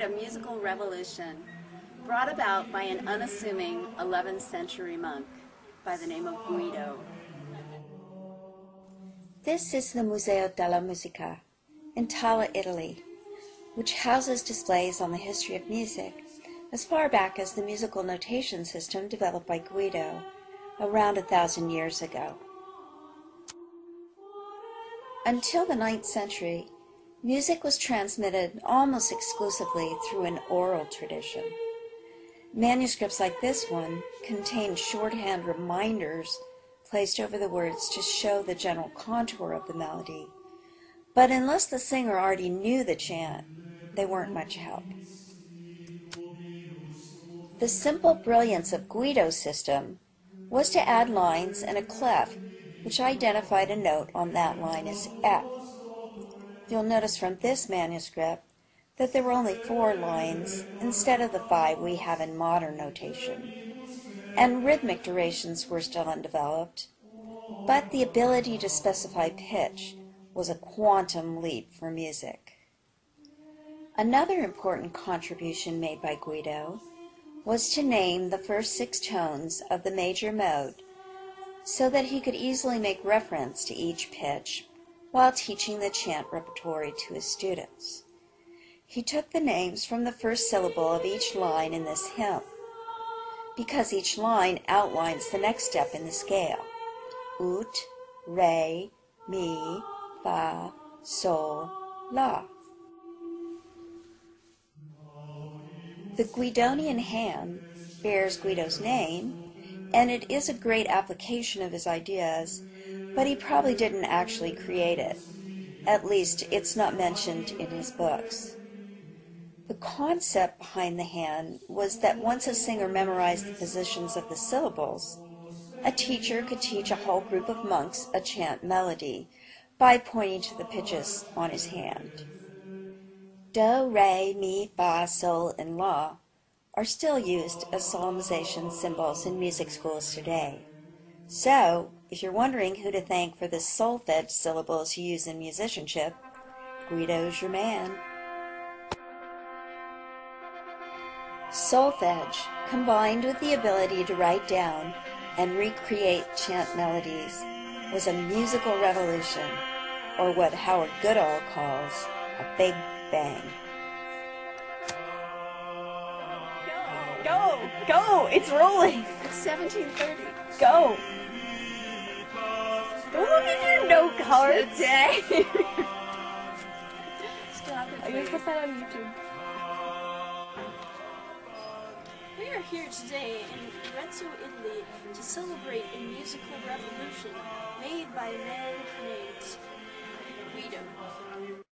a musical revolution brought about by an unassuming 11th century monk by the name of Guido. This is the Museo della Musica in Talla, Italy, which houses displays on the history of music as far back as the musical notation system developed by Guido around 1,000 years ago. Until the 9th century, music was transmitted almost exclusively through an oral tradition. Manuscripts like this one contain shorthand reminders placed over the words to show the general contour of the melody, but unless the singer already knew the chant, they weren't much help. The simple brilliance of Guido's system was to add lines and a clef which identified a note on that line as F. You'll notice from this manuscript that there were only 4 lines instead of the 5 we have in modern notation, and rhythmic durations were still undeveloped, but the ability to specify pitch was a quantum leap for music. Another important contribution made by Guido was to name the first 6 tones of the major mode so that he could easily make reference to each pitch while teaching the chant repertory to his students. He took the names from the first syllable of each line in this hymn, because each line outlines the next step in the scale: ut, re, mi, fa, sol, la. The Guidonian hand bears Guido's name, and it is a great application of his ideas, but he probably didn't actually create it. At least, it's not mentioned in his books. The concept behind the hand was that once a singer memorized the positions of the syllables, a teacher could teach a whole group of monks a chant melody by pointing to the pitches on his hand. Do, re, mi, fa, sol, and la are still used as solemnization symbols in music schools today. So, if you're wondering who to thank for the solfege syllables you use in musicianship, Guido's your man. Solfege, combined with the ability to write down and recreate chant melodies, was a musical revolution, or what Howard Goodall calls a big bang. Go! Go! It's rolling! It's 1730. Go! Don't look at your note cards! Today. I'm going to put that on YouTube. We are here today in Arezzo, Italy, to celebrate a musical revolution made by a man named Guido.